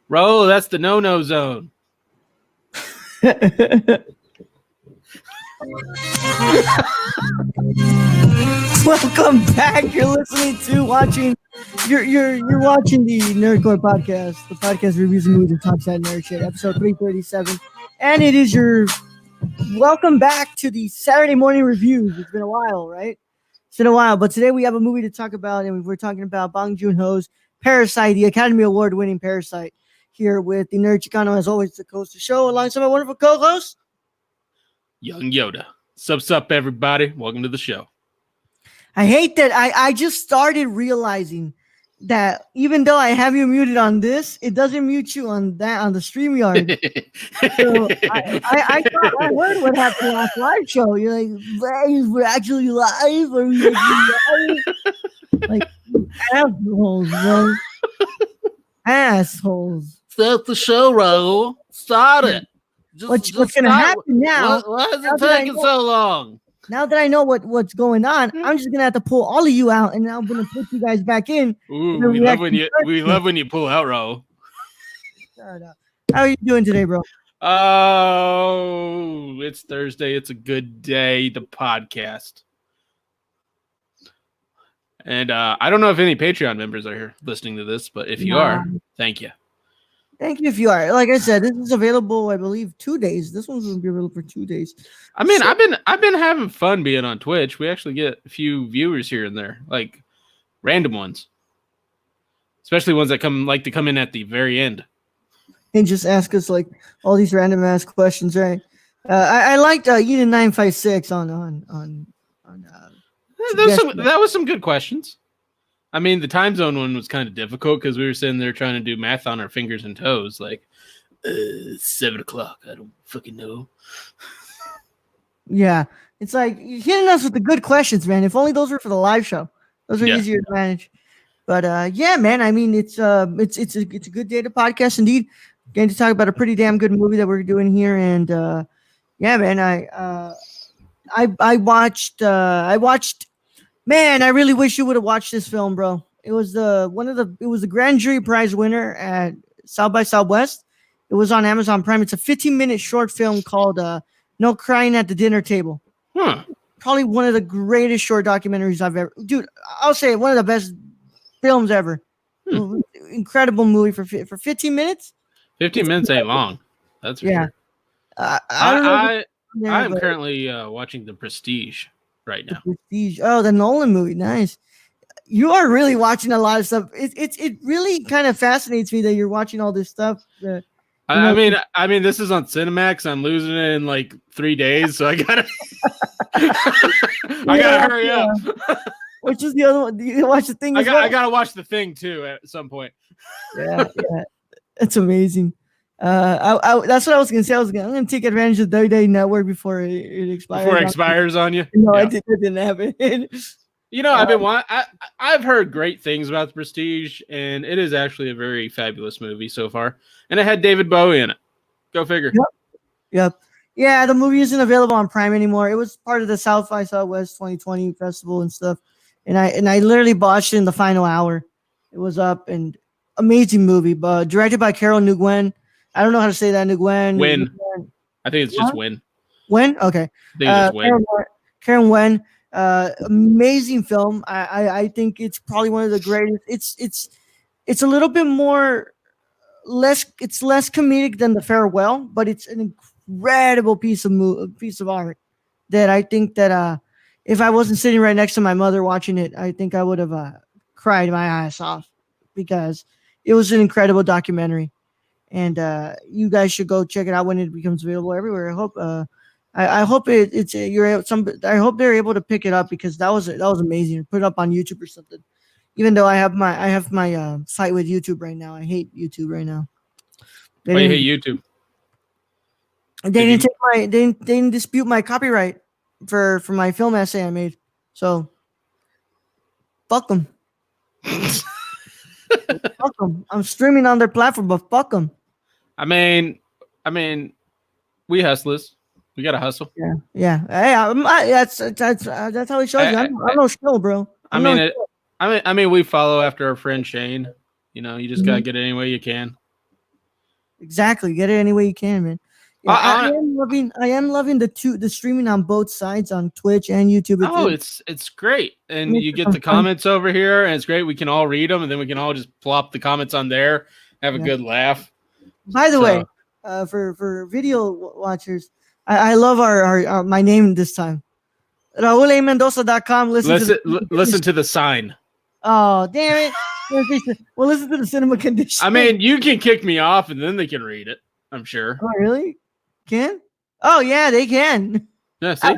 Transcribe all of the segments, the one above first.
Ro, that's the no-no zone. Welcome back. You're listening to You're watching the Nerdcore podcast, the podcast reviews and movies and talks that nerd shit, episode 337, and it is your welcome back to the Saturday morning reviews. It's been a while, right? It's been a while, but today we have a movie to talk about, and we're talking about Bong Joon-ho's Parasite, the Academy Award-winning Parasite. Here with the Nerd Chicano, as always, the host of the show, alongside my wonderful co-host, Young Yoda. Sup, everybody. Welcome to the show. I hate that I just started realizing that even though I have you muted on this, it doesn't mute you on the StreamYard. So I thought I heard what happened last live show. You're like, we're actually live? Are we actually live? Like, assholes, bro. Assholes. Start the show, Raul. Start it. What's going to happen now? Why is it taking so long? Now that I know what's going on, I'm just gonna have to pull all of you out, and now I'm gonna put you guys back in. Ooh, we love when you pull out, Raul. How are you doing today, bro? Oh, it's Thursday. It's a good day to podcast. And I don't know if any Patreon members are here listening to this, but if you are, thank you. Thank you if you are. Like I said, this is available, I believe, 2 days. This one's going to be available for 2 days. I mean, I've been having fun being on Twitch. We actually get a few viewers here and there, like random ones, especially ones that come in at the very end and just ask us like all these random ass questions, right? I liked Eden 956 on. That was some good questions. I mean, the time zone one was kind of difficult because we were sitting there trying to do math on our fingers and toes. Like, 7 o'clock. I don't fucking know. Yeah. It's like, you're hitting us with the good questions, man. If only those were for the live show. Those are easier to manage. But, yeah, man, I mean, it's a good day to podcast, indeed. Getting to talk about a pretty damn good movie that we're doing here. And, yeah, man, I watched man, I really wish you would have watched this film, bro. It was the Grand Jury Prize winner at South by Southwest. It was on Amazon Prime. It's a 15-minute short film called No Crying at the Dinner Table. Probably one of the greatest short documentaries I've ever. Dude, I'll say one of the best films ever. Incredible movie for 15 minutes. 15 minutes ain't long. That's for sure. I am currently watching The Prestige right now. The Prestige. Oh, the Nolan movie. Nice. You are really watching a lot of stuff. It really kind of fascinates me that you're watching all this stuff. I mean, this is on Cinemax. I'm losing it in like 3 days, so I gotta hurry up. Which is the other one? Do you watch The Thing? I gotta watch The Thing too at some point. Yeah, it's amazing. That's what I was gonna say. I'm gonna take advantage of the 30-day network before it expires. Before it expires on you. No, it didn't happen. You know, I've heard great things about The Prestige, and it is actually a very fabulous movie so far. And it had David Bowie in it. Go figure. Yep. Yeah, the movie isn't available on Prime anymore. It was part of the South by Southwest 2020 festival and stuff. And I literally watched it in the final hour. It was up, and amazing movie, but directed by Carol Nguyen. I don't know how to say that. Nguyen. I think it's just Win. Win? Okay. I think it's Win. Karen Nguyen. Amazing film. I think it's probably one of the greatest. It's a little bit less comedic than The Farewell, but it's an incredible piece of art that I think that if I wasn't sitting right next to my mother watching it, I think I would have cried my ass off because it was an incredible documentary. And you guys should go check it out when it becomes available everywhere. I hope I hope they're able to pick it up because that was amazing. Put it up on YouTube or something. Even though I have my fight with YouTube right now. I hate YouTube right now. Why you hate YouTube? They didn't dispute my copyright for my film essay I made. So fuck them. Fuck them. I'm streaming on their platform, but fuck them. I mean, we hustlers. We gotta hustle. Yeah. Hey, that's how it shows you. I'm no skill, bro. I mean, we follow after our friend Shane. You know, you just gotta get it any way you can. Exactly. Get it any way you can, man. Yeah, I am loving the streaming on both sides on Twitch and YouTube. It's great, and you get some the fun. comments over here, and it's great. We can all read them, and then we can all just plop the comments on there, have a good laugh. By the way, for video watchers, I love our my name this time. RaulAmendoza.com. Listen to the sign. Oh, damn it. Well, listen to the cinema condition. I mean, you can kick me off and then they can read it, I'm sure. Oh, really? Can? Oh, yeah, they can. Yeah, see?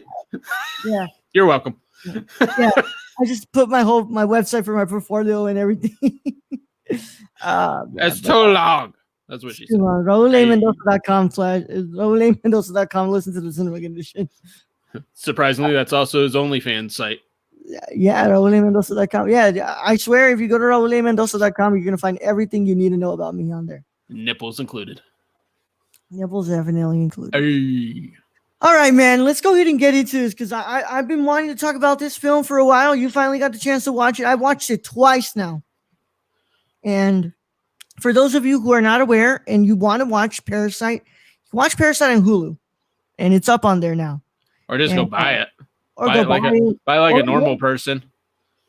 Yeah. You're welcome. Yeah. I just put my website for my portfolio and everything. That's too long. That's what she said. RaulAmendoza.com RaulAmendoza.com. Listen to the cinema condition. Surprisingly, that's also his OnlyFans site. Yeah, RaulAmendoza.com. Yeah, I swear if you go to RaulAmendoza.com, you're going to find everything you need to know about me on there. Nipples included. Nipples definitely included. Hey. All right, man, let's go ahead and get into this because I've been wanting to talk about this film for a while. You finally got the chance to watch it. I watched it twice now. And for those of you who are not aware and you want to watch Parasite, watch Parasite on Hulu. And it's up on there now. Or just go buy it. Or buy go buy like a normal person.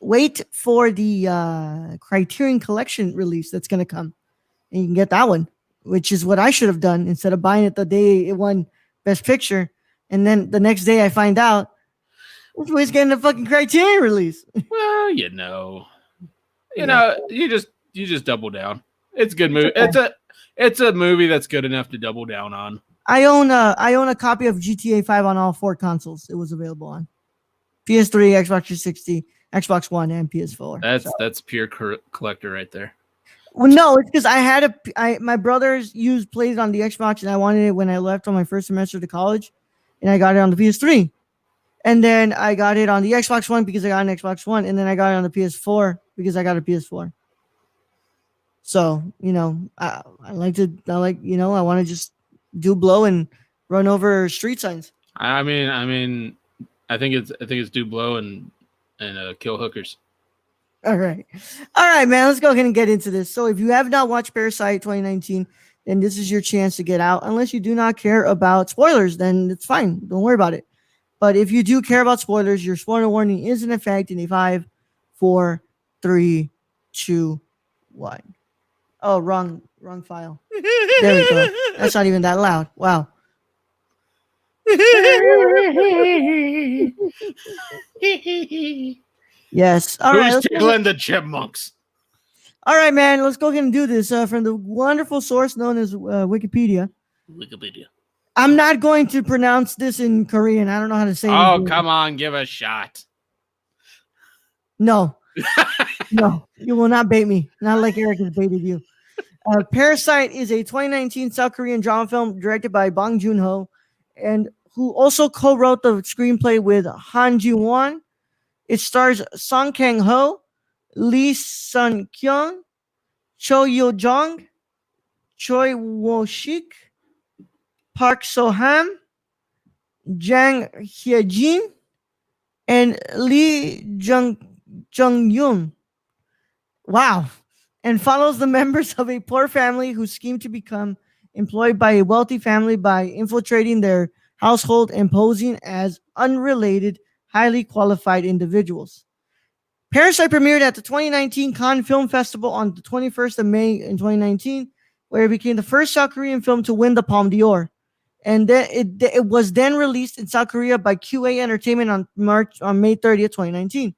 Wait for the Criterion Collection release that's going to come. And you can get that one, which is what I should have done instead of buying it the day it won Best Picture. And then the next day I find out this was getting a fucking Criterion release. Well, you know, you just double down. It's a good movie. It's a movie that's good enough to double down on. I own a copy of GTA 5 on all 4 consoles. It was available on PS3, Xbox 360, Xbox One, and PS4. That's pure collector right there. Well, no, it's because my brothers played it on the Xbox, and I wanted it when I left on my first semester to college, and I got it on the PS3, and then I got it on the Xbox One because I got an Xbox One, and then I got it on the PS4 because I got a PS4. So I want to just do blow and run over street signs. I mean, I think it's do blow and kill hookers. All right, man. Let's go ahead and get into this. So, if you have not watched Parasite 2019, then this is your chance to get out. Unless you do not care about spoilers, then it's fine. Don't worry about it. But if you do care about spoilers, your spoiler warning is in effect in a 5, 4, 3, 2, 1. Oh, wrong file. There we go. That's not even that loud. Wow. Yes. All right. Who's tickling the chipmunks? All right, man. Let's go ahead and do this from the wonderful source known as Wikipedia. I'm not going to pronounce this in Korean. I don't know how to say it. Oh, come on. Give a shot. No. No. You will not bait me. Not like Eric has baited you. Parasite is a 2019 South Korean drama film directed by Bong Joon-ho and who also co-wrote the screenplay with Han Ji-won. It stars Song Kang-ho, Lee Sun-kyung, Cho Yo-jong, Choi Wo-shik, Park So-ham, Jang Hye-jin, and Lee Jung-yoon. Wow. And follows the members of a poor family who scheme to become employed by a wealthy family by infiltrating their household and posing as unrelated, highly qualified individuals. Parasite premiered at the 2019 Cannes Film Festival on the 21st of May in 2019, where it became the first South Korean film to win the Palme d'Or. And then it was then released in South Korea by QA Entertainment on May 30th, 2019.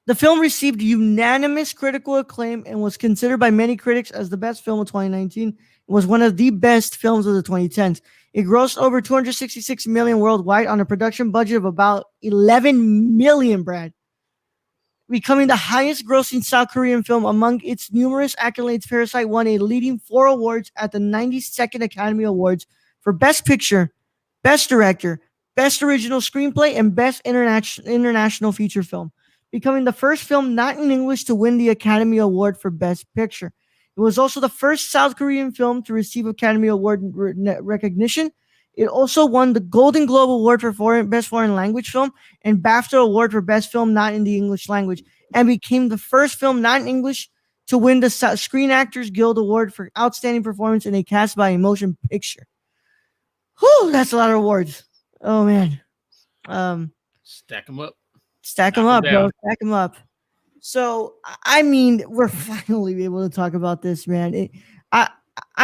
The film received unanimous critical acclaim and was considered by many critics as the best film of 2019. It was one of the best films of the 2010s. It grossed over $266 million worldwide on a production budget of about $11 million, Brad. Becoming the highest grossing South Korean film among its numerous accolades, Parasite won a leading 4 awards at the 92nd Academy Awards for Best Picture, Best Director, Best Original Screenplay, and Best International Feature Film, becoming the first film not in English to win the Academy Award for Best Picture. It was also the first South Korean film to receive Academy Award recognition. It also won the Golden Globe Award for Best Foreign Language Film and BAFTA Award for Best Film Not in the English Language, and became the first film not in English to win the Screen Actors Guild Award for Outstanding Performance in a Cast by a Motion Picture. Whew, that's a lot of awards. Oh, man. Stack them up. Stack them up, bro. Stack them up. So, I mean, we're finally able to talk about this, man. I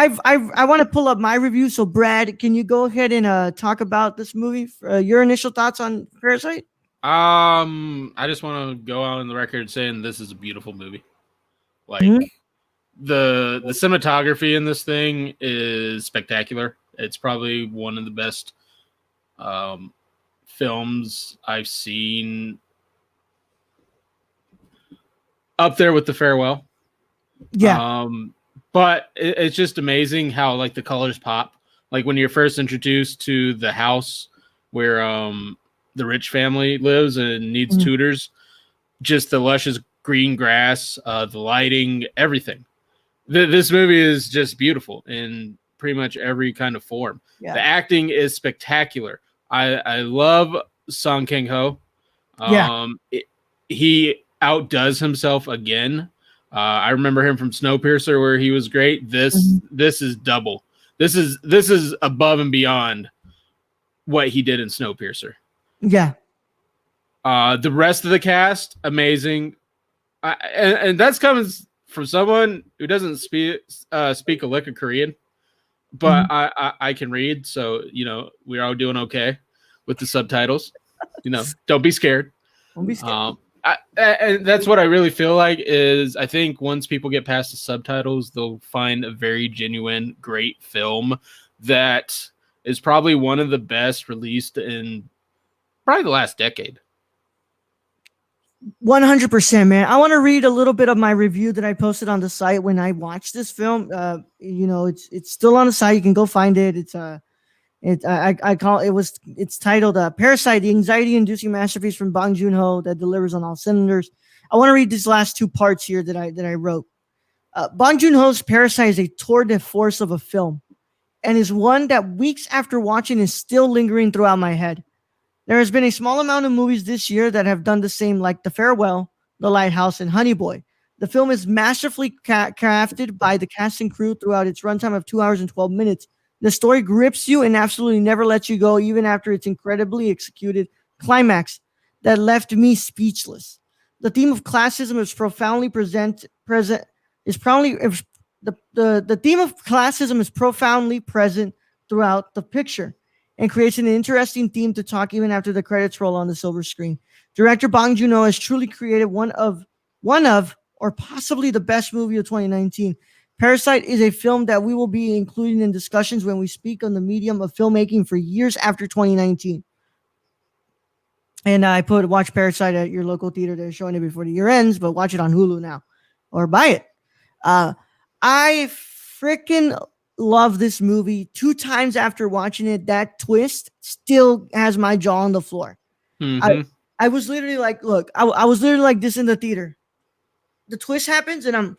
want to pull up my review. So, Brad, can you go ahead and talk about this movie? Your initial thoughts on Parasite? I just want to go out on the record saying this is a beautiful movie. Like the cinematography in this thing is spectacular. It's probably one of the best films I've seen, up there with The Farewell. Yeah. But it's just amazing how like the colors pop. Like when you're first introduced to the house where the rich family lives and needs tutors, just the luscious green grass, the lighting, everything. This movie is just beautiful in pretty much every kind of form. Yeah. The acting is spectacular. I love Song Kang-ho. He outdoes himself again. I remember him from Snowpiercer where he was great. This is double. This is above and beyond what he did in Snowpiercer. Yeah. The rest of the cast, amazing. And that's coming from someone who doesn't speak a lick of Korean, but I can read, so we're all doing okay with the subtitles. Don't be scared. Don't be scared. And that's what I really feel like is I think once people get past the subtitles, they'll find a very genuine, great film that is probably one of the best released in probably the last decade. 100%, man. I want to read a little bit of my review that I posted on the site when I watched this film. It's still on the site. You can go find it. It's titled Parasite, the anxiety-inducing masterpiece from Bong Joon-ho that delivers on all cylinders. I want to read these last two parts here that I wrote. Bong Joon-ho's Parasite is a tour de force of a film and is one that weeks after watching is still lingering throughout my head. There has been a small amount of movies this year that have done the same, like The Farewell, The Lighthouse, and Honey Boy. The film is masterfully crafted by the cast and crew throughout its runtime of 2 hours and 12 minutes. The story grips you and absolutely never lets you go, even after its incredibly executed climax that left me speechless. The theme of classism is profoundly present throughout the picture and creates an interesting theme to talk even after the credits roll on the silver screen. Director Bong Joon-ho has truly created one of, or possibly the best movie of 2019. Parasite is a film that we will be including in discussions when we speak on the medium of filmmaking for years after 2019. And I watch Parasite at your local theater. They're showing it before the year ends, but watch it on Hulu now or buy it. I freaking love this movie. 2 times after watching it, that twist still has my jaw on the floor. I was literally like, look, I was literally like this in the theater. The twist happens and I'm,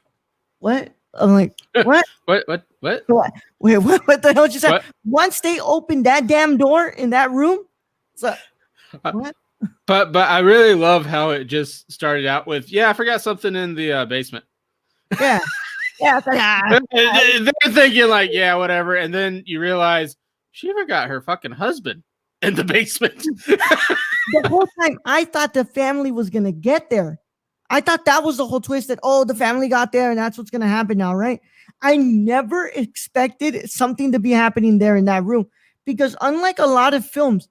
what? I'm like, what? What? Wait, what the hell just happened? Once they opened that damn door in that room, it's like, what? But I really love how it just started out with, I forgot something in the basement. Yeah. Yeah. They're thinking like, whatever. And then you realize she forgot her fucking husband in the basement. The whole time I thought the family was going to get there. I thought that was the whole twist that, the family got there and that's what's going to happen now, right? I never expected something to be happening there in that room because unlike a lot of films,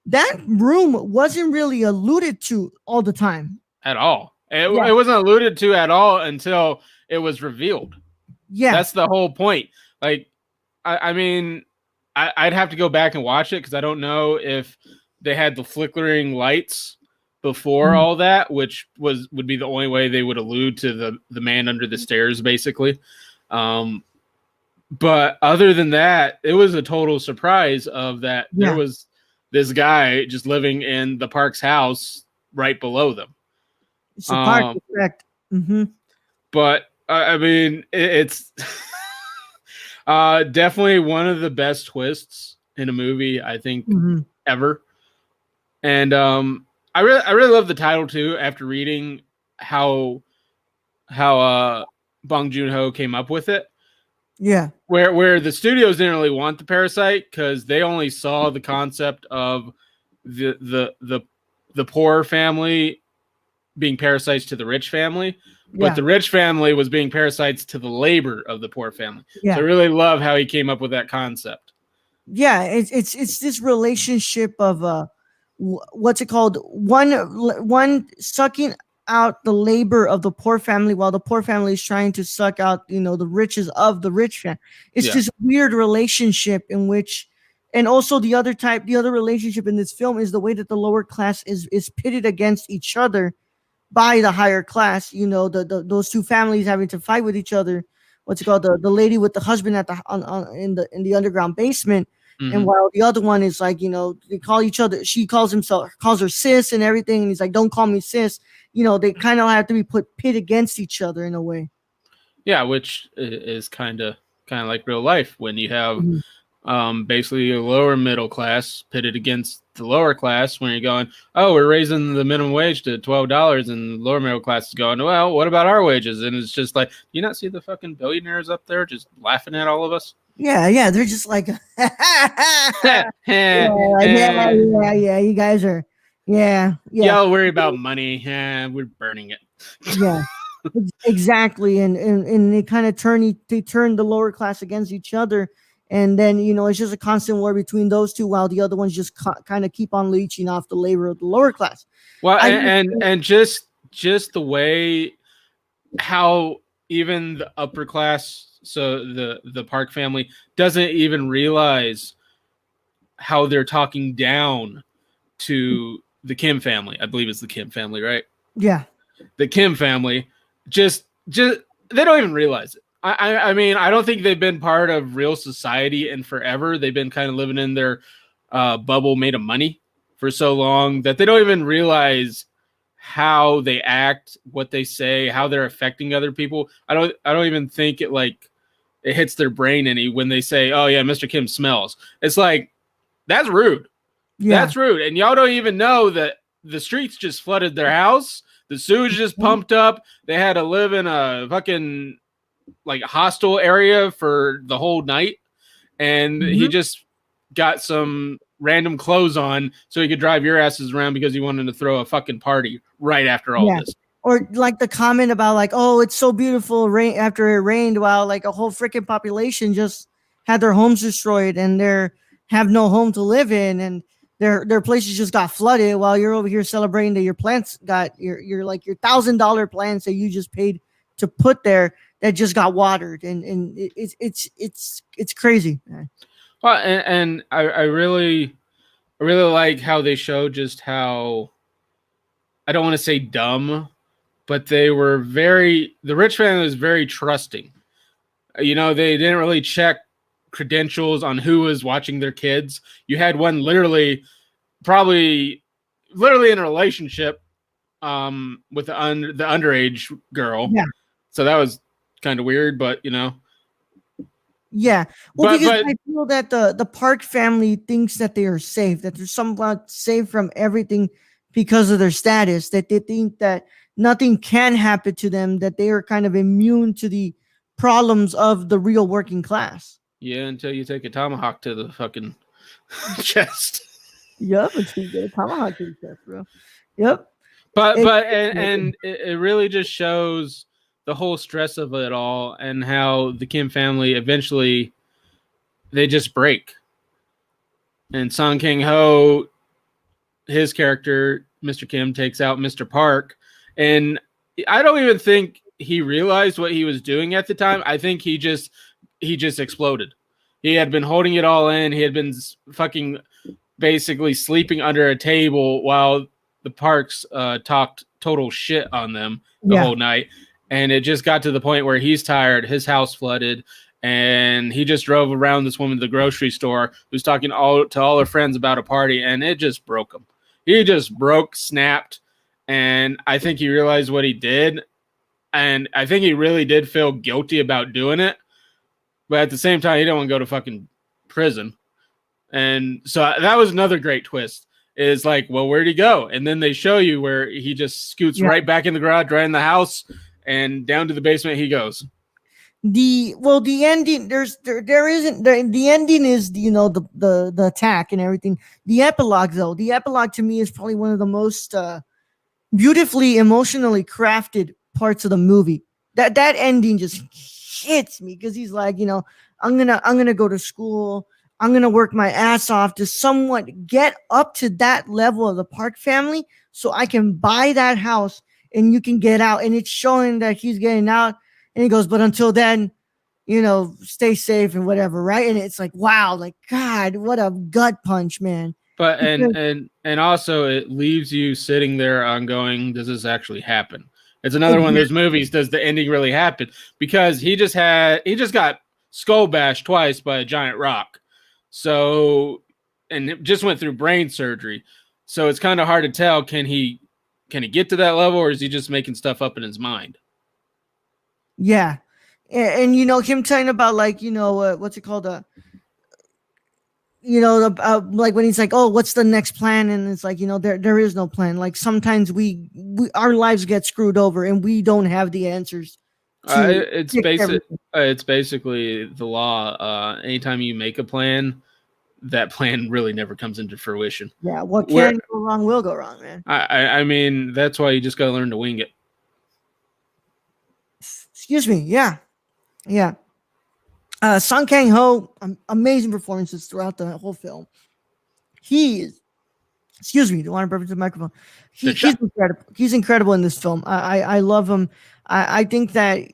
that room wasn't really alluded to all the time. At all. It wasn't alluded to at all until it was revealed. Yeah. That's the whole point. Like, I mean, I'd have to go back and watch it because I don't know if they had the flickering lights before all that, which would be the only way they would allude to the man under the stairs, basically. But other than that, it was a total surprise of that there was this guy just living in the Park's house right below them. It's a park, correct. But I mean, it's definitely one of the best twists in a movie, I think, ever. And I really love the title too. After reading how Bong Joon-ho came up with it. Yeah. Where the studios didn't really want the parasite because they only saw the concept of the poor family being parasites to the rich family, but the rich family was being parasites to the labor of the poor family. Yeah. So I really love how he came up with that concept. Yeah, it's this relationship of what's it called? One sucking out the labor of the poor family while the poor family is trying to suck out, you know, the riches of the rich family. It's this weird relationship in which, and also the other relationship in this film is the way that the lower class is pitted against each other by the higher class. You know, those two families having to fight with each other. What's it called? The lady with the husband at in the underground basement. And while the other one is like, you know, they call each other, she calls her sis and everything. And he's like, don't call me sis. You know, they kind of have to be pit against each other in a way. Yeah, which is kind of like real life when you have basically a lower middle class pitted against the lower class when you're going, oh, we're raising the minimum wage to $12, and the lower middle class is going, well, what about our wages? And it's just like, you not see the fucking billionaires up there just laughing at all of us? Yeah, they're just like, yeah, you guys are, Y'all worry about money. We're burning it. Yeah, exactly. And they kind of turn the lower class against each other. And then, you know, it's just a constant war between those two while the other ones just kind of keep on leeching off the labor of the lower class. Well, and just the way how even the upper class, so the Park family, doesn't even realize how they're talking down to the Kim family. I believe it's the Kim family, right? Yeah. The Kim family just they don't even realize it. I mean, I don't think they've been part of real society in forever. They've been kind of living in their bubble made of money for so long that they don't even realize how they act, what they say, how they're affecting other people. I don't even think it hits their brain any when they say, oh yeah, Mr. Kim smells. It's like, that's rude. Yeah. That's rude. And y'all don't even know that the streets just flooded their house. The sewage just pumped up. They had to live in a fucking like hostile area for the whole night. And he just got some random clothes on so he could drive your asses around because he wanted to throw a fucking party right after all this. Or like the comment about like, oh, it's so beautiful after it rained, while like a whole freaking population just had their homes destroyed and they have no home to live in, and their places just got flooded while you're over here celebrating that your plants got your $1,000 plants that you just paid to put there that just got watered, and it's crazy. Well, and I really like how they show just how, I don't want to say dumb, but they were the rich family was very trusting. You know, they didn't really check credentials on who was watching their kids. You had one probably in a relationship with the underage girl. Yeah. So that was kind of weird, but you know. Yeah. Well, because I feel that the Park family thinks that they are safe, that they're somewhat safe from everything because of their status, that they think that nothing can happen to them, that they are kind of immune to the problems of the real working class. Yeah, until you take a tomahawk to the fucking chest. Yep, until you get a tomahawk to the chest, bro. Yep. But it really just shows the whole stress of it all and how the Kim family eventually they just break. And Song Kang-ho, his character, Mr. Kim, takes out Mr. Park. And I don't even think he realized what he was doing at the time. I think he just exploded. He had been holding it all in. He had been fucking basically sleeping under a table while the Parks talked total shit on them the whole night. And it just got to the point where he's tired. His house flooded. And he just drove around this woman to the grocery store who's talking to all her friends about a party. And it just broke him. He just snapped. And I think he realized what he did. And I think he really did feel guilty about doing it. But at the same time, he didn't want to go to fucking prison. And so that was another great twist. Is like, well, where'd he go? And then they show you where he just scoots right back in the garage, right in the house, and down to the basement he goes. the ending, there isn't, the ending is, the attack and everything. The epilogue, though, the epilogue to me is probably one of the most beautifully emotionally crafted parts of the movie. That ending just hits me because he's like, I'm gonna go to school, I'm gonna work my ass off to somewhat get up to that level of the Park family so I can buy that house and you can get out. And it's showing that he's getting out. And he goes, but until then, stay safe and whatever, right? And it's like, wow, like, God, what a gut punch, man. But Because, and also it leaves you sitting there on going, does this actually happen? It's another one of exactly. those movies. Does the ending really happen? Because he just got skull bashed twice by a giant rock. So, and it just went through brain surgery. So it's kind of hard to tell. Can he get to that level, or is he just making stuff up in his mind? Yeah. And him telling about, like, what's it called? Like when he's like, oh, what's the next plan? And it's like, there is no plan. Like sometimes our lives get screwed over and we don't have the answers to It's fix basic. everything. It's basically the law. Anytime you make a plan, that plan really never comes into fruition. Yeah. What Where can go wrong will go wrong, man. I mean, that's why you just got to learn to wing it. Excuse me. Yeah. Yeah. Song Kang Ho, amazing performances throughout the whole film. He is, excuse me, don't want to burp into the microphone. He's incredible. He's incredible in this film. I love him. I think that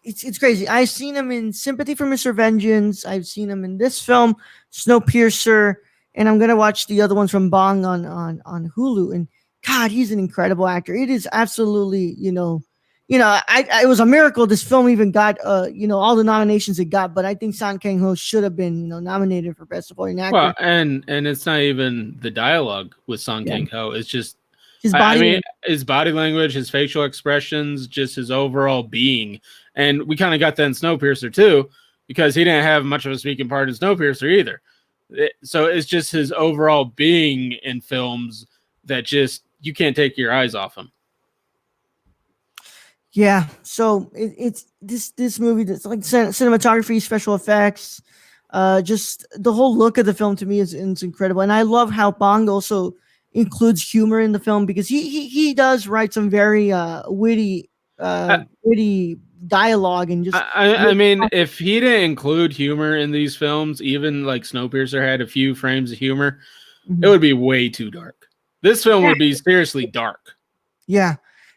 it's crazy. I've seen him in Sympathy for Mr. Vengeance. I've seen him in this film, Snowpiercer, and I'm gonna watch the other ones from Bong on Hulu. And God, he's an incredible actor. It is absolutely, it was a miracle this film even got, all the nominations it got. But I think Song Kang Ho should have been, nominated for Best Supporting Actor. Well, and it's not even the dialogue with Song Kang Ho. It's just His body. his body language, his facial expressions, just his overall being. And we kind of got that in Snowpiercer too, because he didn't have much of a speaking part in Snowpiercer either. So it's just his overall being in films that just you can't take your eyes off him. Yeah, so it's this movie that's like cinematography, special effects, just the whole look of the film to me is incredible. And I love how Bong also includes humor in the film because he does write some very witty dialogue and just. I mean, if he didn't include humor in these films, even like Snowpiercer had a few frames of humor, it would be way too dark. This film would be seriously dark. Yeah.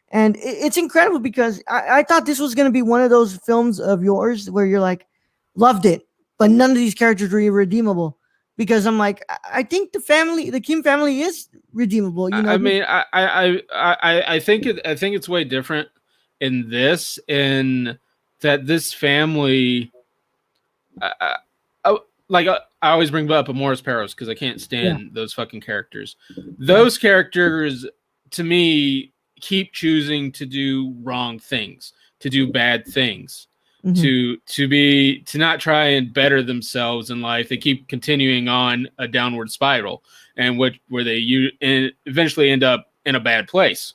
And it's incredible because I thought this was going to be one of those films of yours where you're like, loved it, but none of these characters were redeemable. Because I'm like, I think the Kim family is redeemable. I mean, I think it's way different in this, in that this family, I always bring up Morris Perros because I can't stand those fucking characters. Those characters, to me, keep choosing to do wrong things, to do bad things, to not try and better themselves in life. They keep continuing on a downward spiral, and where they eventually end up in a bad place.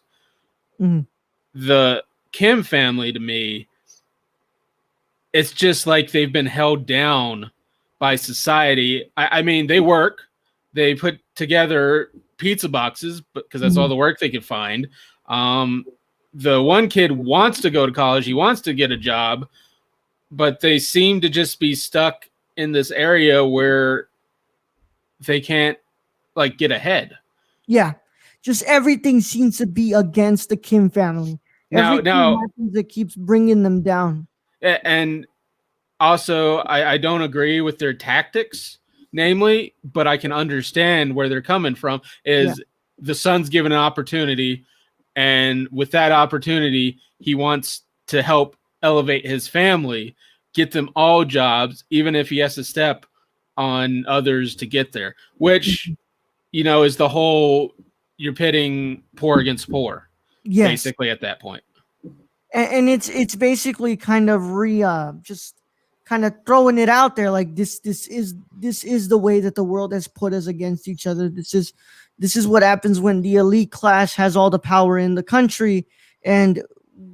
The Kim family, to me, it's just like they've been held down by society. I mean, they work, they put together pizza boxes because that's all the work they could find. The one kid wants to go to college. He wants to get a job, but they seem to just be stuck in this area where they can't get ahead. Yeah. Just everything seems to be against the Kim family. Everything happens that keeps bringing them down. And also, I don't agree with their tactics, namely, but I can understand where they're coming from. The son's given an opportunity, and with that opportunity, he wants to help elevate his family, get them all jobs, even if he has to step on others to get there, which, is the whole, you're pitting poor against poor, basically at that point. And it's basically kind of just kind of throwing it out there like this is the way that the world has put us against each other. This is what happens when the elite class has all the power in the country, and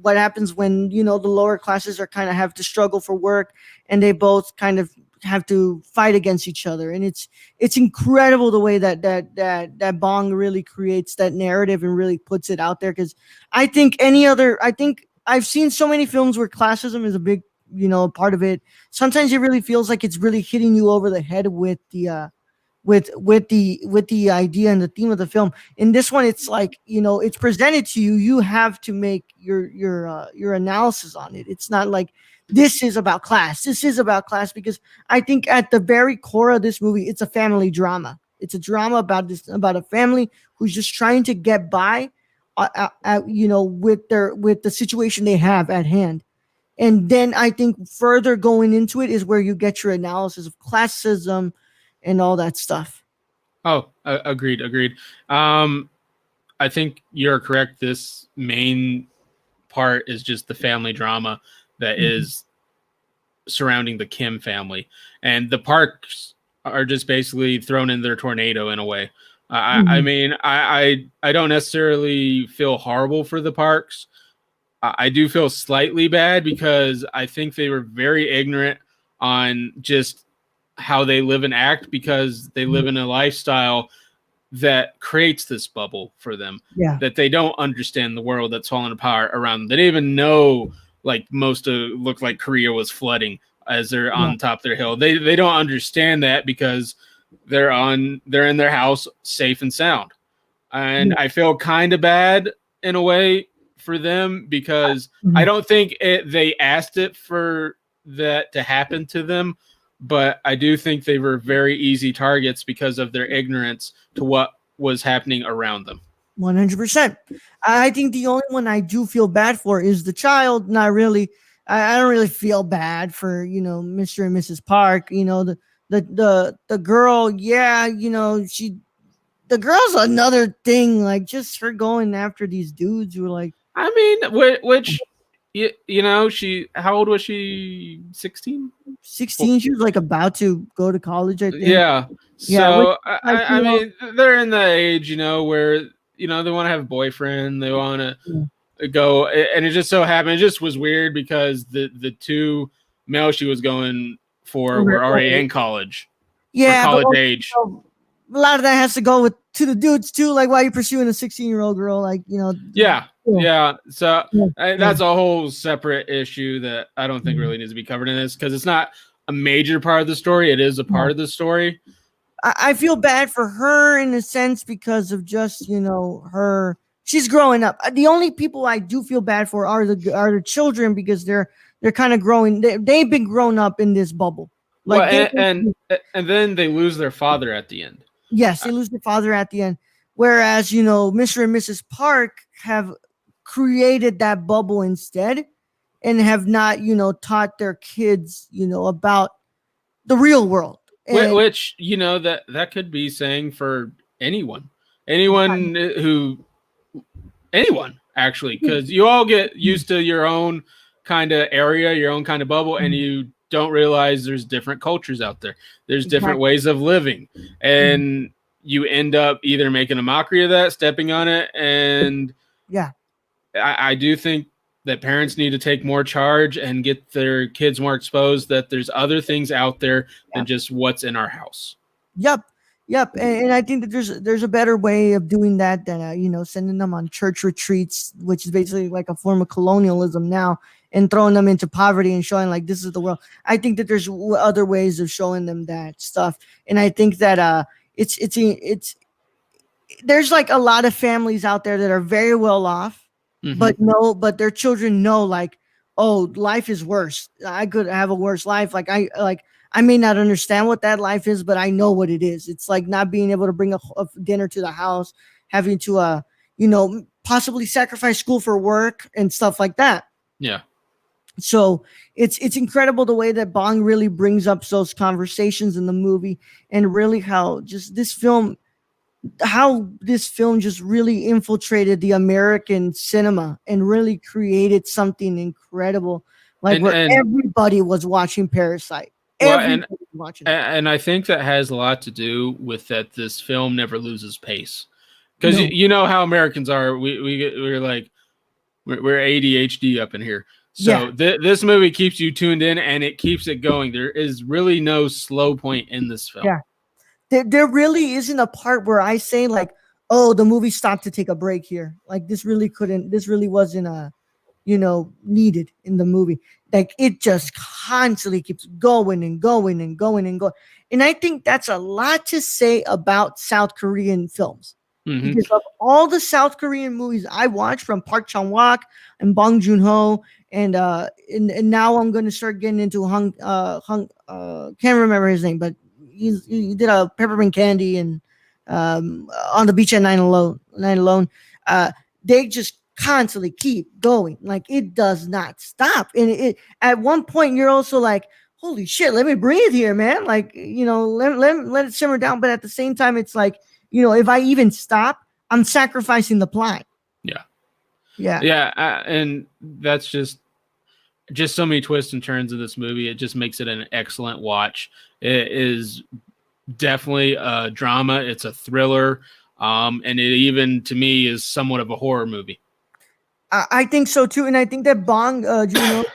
what happens when the lower classes are kind of have to struggle for work, and they both kind of have to fight against each other. And it's incredible the way that Bong really creates that narrative and really puts it out there. Because I think I've seen so many films where classism is a big part of it. Sometimes it really feels like it's really hitting you over the head with the with the idea and the theme of the film. In this one, it's like it's presented to you. You have to make your analysis on it. It's not like this is about class. This is about class because I think at the very core of this movie, it's a family drama. It's a drama about a family who's just trying to get by, with the situation they have at hand. And then I think further going into it is where you get your analysis of classism and all that stuff. Oh, agreed. I think you're correct. This main part is just the family drama that is surrounding the Kim family, and the Parks are just basically thrown in their tornado in a way. I mean, I don't necessarily feel horrible for the Parks. I do feel slightly bad because I think they were very ignorant on just how they live and act, because they live in a lifestyle that creates this bubble for them. Yeah. That they don't understand the world that's falling apart around them. They didn't even know, like, most of looked like Korea was flooding as they're on top of their hill. They don't understand that because they're in their house safe and sound. And I feel kind of bad in a way for them because I don't think they asked it for that to happen to them, but I do think they were very easy targets because of their ignorance to what was happening around them. 100%. I think the only one I do feel bad for is the child. Not really. I don't really feel bad for Mr. and Mrs. Park. The girl. Yeah, the girl's another thing. Like, just her going after these dudes who are like. I mean, which she. How old was she? 16. 16. She was like about to go to college, I think. Yeah. So I mean, they're in the age where they want to have a boyfriend, they want to go, and it just so happened, it just was weird because the two males she was going for were already in college. Yeah, college age. A lot of that has to go to the dudes too. Like, why are you pursuing a 16-year-old girl? Like, Yeah. So that's a whole separate issue that I don't think really needs to be covered in this, because it's not a major part of the story. It is a part of the story. I feel bad for her in a sense because of just her. She's growing up. The only people I do feel bad for are the children, because they're kind of growing. They've been grown up in this bubble. Like, and then they lose their father at the end. Yes, they lose their father at the end. Whereas Mr. and Mrs. Park have created that bubble instead, and have not taught their kids about the real world. Which that could be saying for anyone actually, because you all get used to your own kind of area, your own kind of bubble, and you don't realize there's different cultures out there. There's different ways of living, and you end up either making a mockery of that, stepping on it, and I do think that parents need to take more charge and get their kids more exposed that there's other things out there than just what's in our house. Yep. And I think that there's a better way of doing that than sending them on church retreats, which is basically like a form of colonialism now, and throwing them into poverty and showing like this is the world. I think that there's other ways of showing them that stuff, and I think that it's there's like a lot of families out there that are very well off. But their children know, like, oh, life is worse. I could have a worse life. I may not understand what that life is, but I know what it is. It's like not being able to bring a dinner to the house, having to possibly sacrifice school for work and stuff like that. Yeah. So it's incredible the way that Bong really brings up those conversations in the movie, and really how this film just really infiltrated the American cinema and really created something incredible. Like, everybody was watching Parasite. And I think that has a lot to do with that this film never loses pace. Because you know how Americans are. We're like, We're ADHD up in here. So Yeah. this movie keeps you tuned in, and it keeps it going. There is really no slow point in this film. Yeah. There really isn't a part where I say like, oh, the movie stopped to take a break here. Like this really wasn't needed in the movie. Like it just constantly keeps going and going and going and going. And I think that's a lot to say about South Korean films. Mm-hmm. Because of all the South Korean movies I watched from Park Chan-wook and Bong Joon-ho, and now I'm gonna start getting into can't remember his name, but he did a Peppermint Candy and On the Beach at Night Alone. They just constantly keep going, like it does not stop. And it at one point you're also like, holy shit, let me breathe here, man. Like let it simmer down. But at the same time, it's like, if I even stop, I'm sacrificing the plot. Yeah. And that's just so many twists and turns in this movie. It just makes it an excellent watch. It is definitely a drama. It's a thriller. And it even, to me, is somewhat of a horror movie. I think so too. And I think that Bong Joon-ho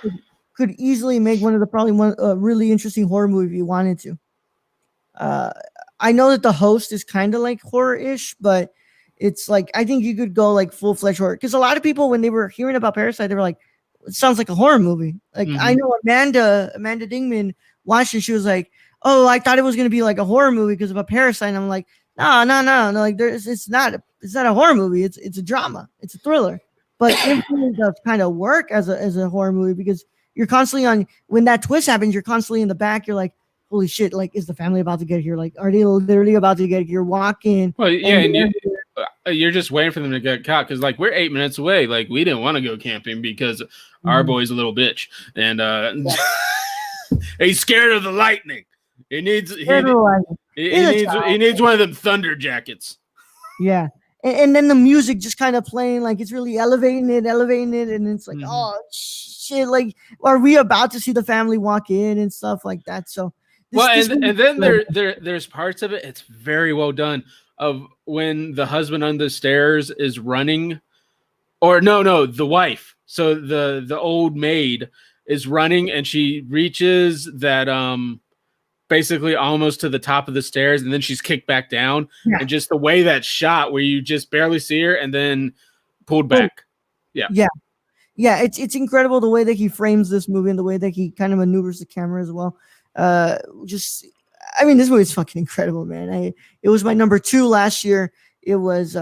could easily make probably one really interesting horror movie if he wanted to. I know that The Host is kind of like horror-ish, but it's like, I think you could go like full-fledged horror. Because a lot of people, when they were hearing about Parasite, they were like, it sounds like a horror movie. Like I know Amanda Dingman watched it. She was like, oh, I thought it was going to be like a horror movie because of a Parasite. And I'm like, no. Like it's not a horror movie. It's a drama. It's a thriller. But it really does kind of work as a horror movie because you're constantly when that twist happens, you're constantly in the back. You're like, holy shit, like, is the family about to get here? Like, are they literally about to get here? Walking. Well, yeah, and you're just waiting for them to get caught because, like, we're 8 minutes away. Like, we didn't want to go camping because our boy's a little bitch, and he's scared of the lightning. He needs one of them thunder jackets. Yeah. And then the music just kind of playing, like it's really elevating it, and it's like, oh shit, like, are we about to see the family walk in and stuff like that? So, and then there's parts of it. It's very well done. Of when the husband on the stairs is running, or no, the wife. So the old maid is running, and she reaches that basically almost to the top of the stairs, and then she's kicked back down, and just the way that's shot, where you just barely see her, and then pulled back. Yeah. It's incredible the way that he frames this movie and the way that he kind of maneuvers the camera as well. This movie is fucking incredible, man. It was my number 2 last year. It was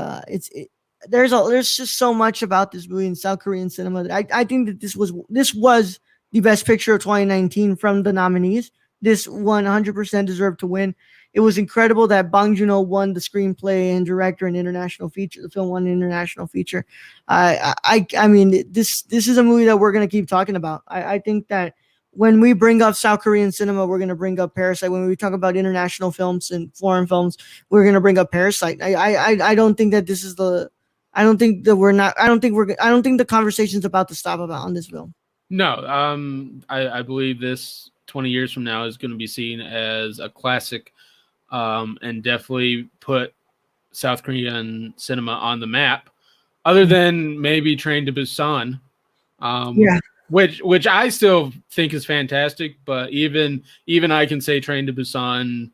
there's just so much about this movie in South Korean cinema that I think that this was the best picture of 2019 from the nominees. This 100% deserved to win. It was incredible that Bong Joon-ho won the screenplay and director and international feature. The film won an international feature. I mean, this is a movie that we're gonna keep talking about. I think that when we bring up South Korean cinema, we're gonna bring up Parasite. When we talk about international films and foreign films, we're gonna bring up Parasite. I don't think that this is the. I don't think the conversation's about to stop on this film. No, I believe this 20 years from now is going to be seen as a classic, and definitely put South Korean cinema on the map, other than maybe Train to Busan, which I still think is fantastic, but even I can say Train to Busan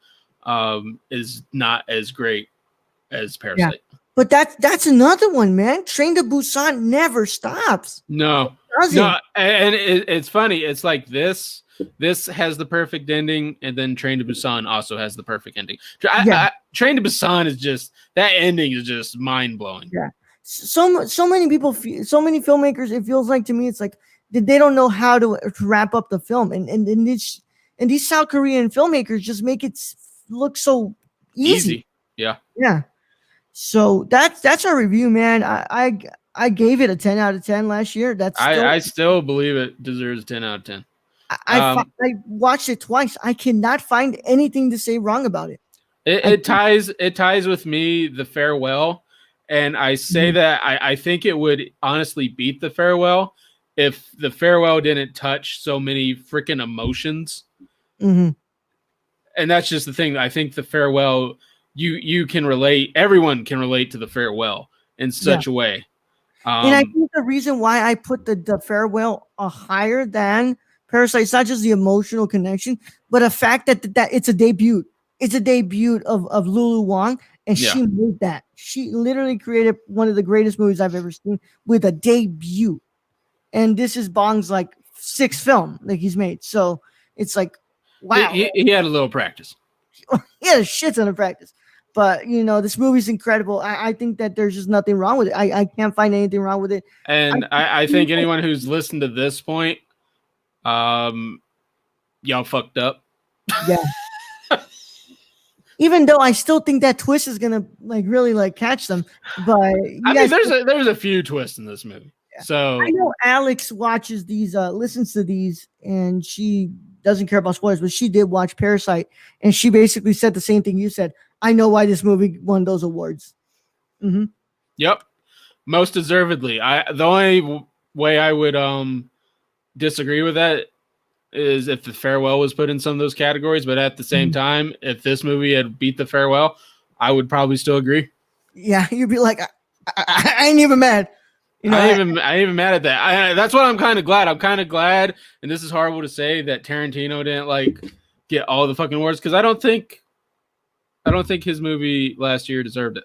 is not as great as Parasite. Yeah. But that's another one, man. Train to Busan never stops. No, and it's funny. It's like this has the perfect ending, and then Train to Busan also has the perfect ending. Train to Busan is just, that ending is just mind blowing. Yeah, so many people, so many filmmakers. It feels like to me, it's like they don't know how to wrap up the film, and these South Korean filmmakers just make it look so easy. Yeah. So that's our review, man. I gave it a 10 out of 10 last year. I still believe it deserves a 10 out of 10. I watched it twice. I cannot find anything to say wrong about it. It ties with me, The Farewell, and I say that I think it would honestly beat The Farewell if The Farewell didn't touch so many freaking emotions. And that's just the thing. I think The Farewell, you can relate. Everyone can relate to The Farewell in such a way. And I think the reason why I put the Farewell higher than Parasite is not just the emotional connection, but a fact that it's a debut. It's a debut of Lulu Wang, and she made that. She literally created one of the greatest movies I've ever seen with a debut. And this is Bong's like sixth film that he's made. So it's like, wow. He had a little practice. He had a shit ton of practice. But this movie's incredible. I think that there's just nothing wrong with it. I can't find anything wrong with it. And I think anyone who's listened to this point, y'all fucked up. Yeah. Even though I still think that twist is gonna really catch them, but I mean, there's a few twists in this movie. Yeah. So I know Alex watches these, listens to these, and she doesn't care about spoilers, but she did watch Parasite, and she basically said the same thing you said. I know why this movie won those awards. Mm-hmm. Yep, most deservedly. The only way I would disagree with that is if the Farewell was put in some of those categories, but at the same time, if this movie had beat the Farewell, I would probably still agree. Yeah, you'd be like, I ain't even mad. I ain't even mad at that. That's what I'm kind of glad. I'm kind of glad, and this is horrible to say, that Tarantino didn't get all the fucking awards, because I don't think his movie last year deserved it.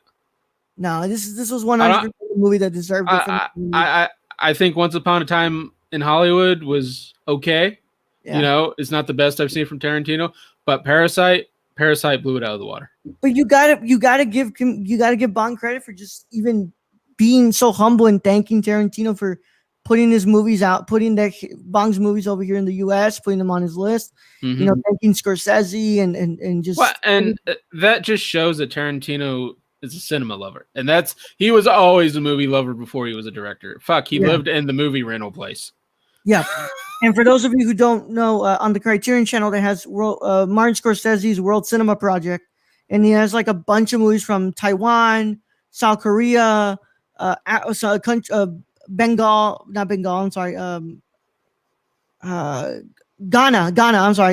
No, this was 100% a movie that deserved it. I think Once Upon a Time in Hollywood was okay. Yeah. It's not the best I've seen from Tarantino, but Parasite blew it out of the water. But you gotta give Bong credit for just even being so humble and thanking Tarantino for putting his movies out, putting Bong's movies over here in the U.S., putting them on his list. Mm-hmm. Thanking Scorsese and just. Well, and that just shows that Tarantino is a cinema lover, and he was always a movie lover before he was a director. He lived in the movie rental place. Yeah. And for those of you who don't know, on the Criterion Channel, that has Martin Scorsese's World Cinema Project, and he has a bunch of movies from Taiwan, South Korea, Bengal, not Bengal. I'm sorry,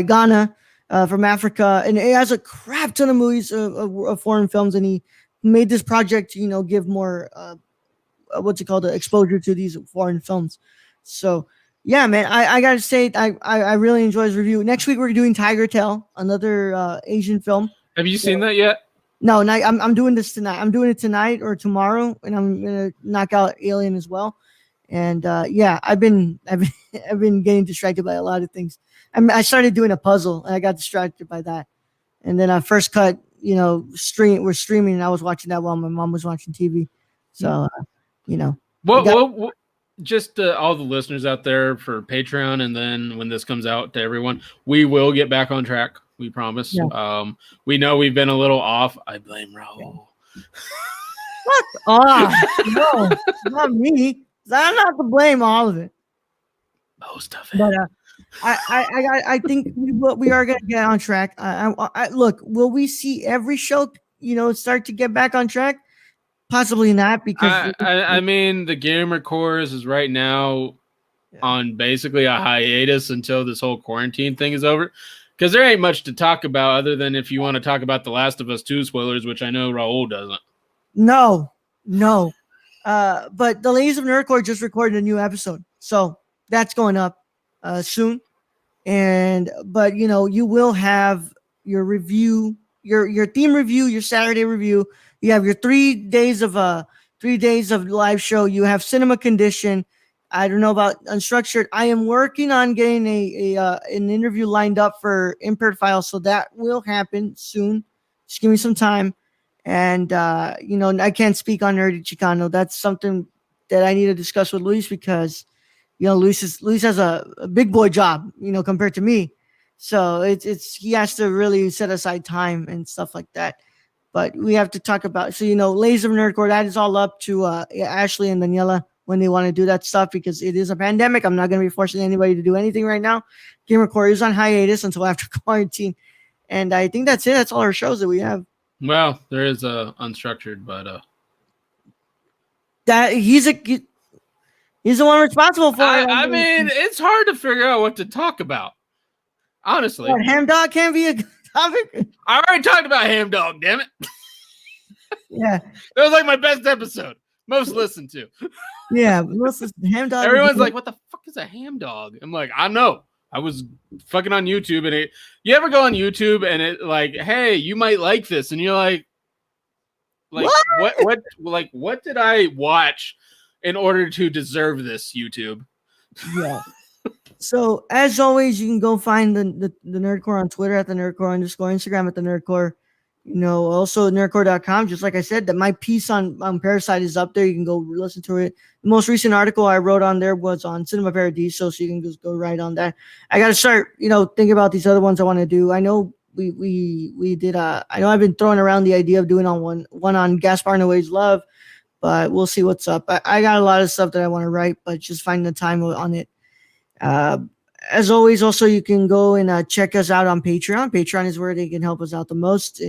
Ghana, from Africa, and it has a crap ton of movies of foreign films, and he made this project to give more exposure to these foreign films. So. Yeah, man, I gotta say, I really enjoy his review. Next week we're doing Tiger Tail, another Asian film. Have you seen that yet? No, I'm doing this tonight. I'm doing it tonight or tomorrow, and I'm gonna knock out Alien as well. And I've been getting distracted by a lot of things. I started doing a puzzle, and I got distracted by that. And then I first cut, we're streaming, and I was watching that while my mom was watching TV. So, What? Just all the listeners out there for Patreon, and then when this comes out to everyone, we will get back on track. We promise. Yeah. We know we've been a little off. I blame Raul. Fuck off. No, not me. I'm not to blame all of it. Most of it. But I think we are going to get on track. Look, will we see every show, start to get back on track? Possibly not, because I mean, the Gamer Course is right now on basically a hiatus until this whole quarantine thing is over, because there ain't much to talk about other than if you want to talk about The Last of Us 2 spoilers, which I know Raul doesn't. No. But the Ladies of Nerdcore just recorded a new episode, so that's going up soon. But you will have your review, your theme review, your Saturday review. You have your 3 days of live show. You have Cinema Condition. I don't know about Unstructured. I am working on getting an interview lined up for Impaired Files, so that will happen soon. Just give me some time. And I can't speak on Nerdy Chicano. That's something that I need to discuss with Luis, because Luis has a big boy job, compared to me. So he has to really set aside time and stuff like that. But we have to talk about, Ladies of Nerdcore, that is all up to Ashley and Daniela when they want to do that stuff, because it is a pandemic. I'm not going to be forcing anybody to do anything right now. Gamer Core is on hiatus until after quarantine. And I think that's it. That's all our shows that we have. Well, there is Unstructured, but that he's the one responsible for it. I mean, it's hard to figure out what to talk about. Honestly. Ham Dog can't be a topic. I already talked about Ham Dog, damn it. Yeah. That was my best episode. most listened to. Yeah, ham dog. Everyone's like, "What the fuck is a ham dog?" I'm like, "I know. I was fucking on YouTube, and you ever go on YouTube and it like, hey, you might like this, and you're like, what did I watch in order to deserve this, YouTube?" Yeah. So as always, you can go find the Nerdcore on Twitter at the Nerdcore _ Instagram at the Nerdcore. Also nerdcore.com. Just like I said, that my piece on Parasite is up there. You can go listen to it. The most recent article I wrote on there was on Cinema Paradiso, so you can just go right on that. I got to start, thinking about these other ones I want to do. I know we did. I know I've been throwing around the idea of doing one on Gaspar Noé's Love, but we'll see what's up. I got a lot of stuff that I want to write, but just finding the time on it. As always, also you can go and check us out on Patreon. Patreon is where they can help us out the most.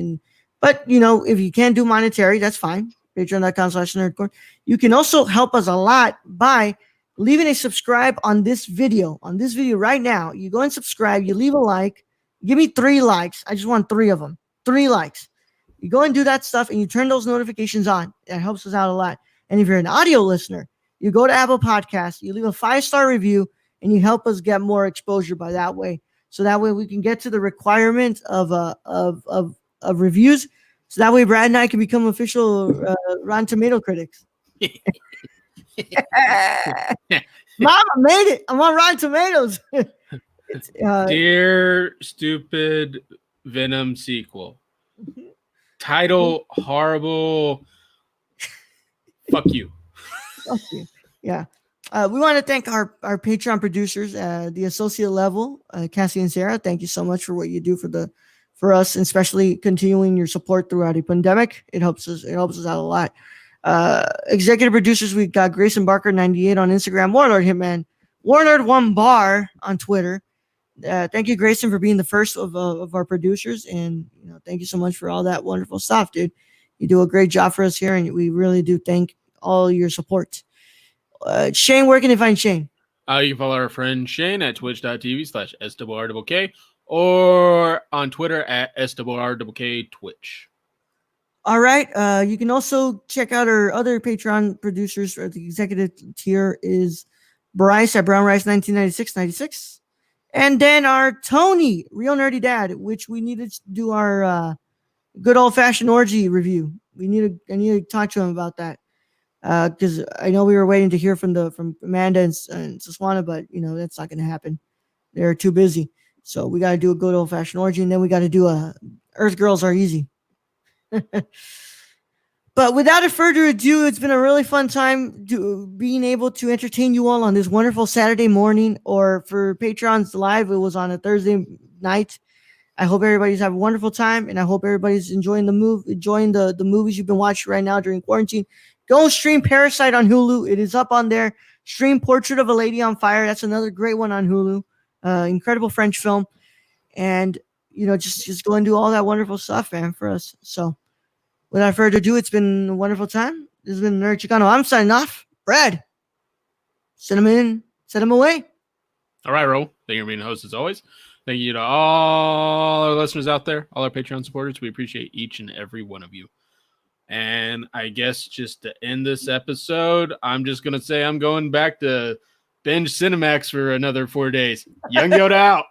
But if you can't do monetary, that's fine. Patreon.com/nerdcore. You can also help us a lot by leaving a subscribe on this video. On this video right now, you go and subscribe. You leave a like. Give me 3 likes. I just want 3 of them. 3 likes. You go and do that stuff, and you turn those notifications on. That helps us out a lot. And if you're an audio listener, you go to Apple Podcasts. You leave a 5-star review. And you help us get more exposure by that way. So that way we can get to the requirement of reviews. So that way Brad and I can become official Rotten Tomato critics. Mama made it. I'm on Rotten Tomatoes. Dear Stupid Venom sequel. Title horrible. Fuck you. Fuck you. Yeah. We want to thank our Patreon producers, the associate level, Cassie and Sarah. Thank you so much for what you do for us, and especially continuing your support throughout a pandemic. It helps us out a lot. Executive producers, we got Grayson Barker 98 on Instagram, Warlord Hitman, Warlord1Bar on Twitter. Thank you, Grayson, for being the first of our producers, and thank you so much for all that wonderful stuff, dude. You do a great job for us here, and we really do thank all your support. Shane, where can you find Shane? You can follow our friend Shane at twitch.tv/SWRWK or on Twitter at SWRWK Twitch. All right. You can also check out our other Patreon producers. The executive tier is Bryce at BrownRice1996. And then our Tony, Real Nerdy Dad, which we needed to do our good old-fashioned orgy review. I need to talk to him about that. Because I know we were waiting to hear from Amanda and Suswana, but that's not going to happen. They're too busy. So we got to do a good old fashioned orgy, and then we got to do Earth Girls Are Easy. But without further ado, it's been a really fun time being able to entertain you all on this wonderful Saturday morning, or for Patreons live, it was on a Thursday night. I hope everybody's having a wonderful time, and I hope everybody's enjoying the movies you've been watching right now during quarantine. Go stream Parasite on Hulu. It is up on there. Stream Portrait of a Lady on Fire. That's another great one on Hulu. Incredible French film. And, just go and do all that wonderful stuff, man, for us. So, without further ado, it's been a wonderful time. This has been Nerd Chicano. I'm signing off. Brad, send him in. Send him away. All right, Ro. Thank you for being the host as always. Thank you to all our listeners out there, all our Patreon supporters. We appreciate each and every one of you. And I guess just to end this episode, I'm just going to say I'm going back to binge Cinemax for another 4 days. Young Yoda out.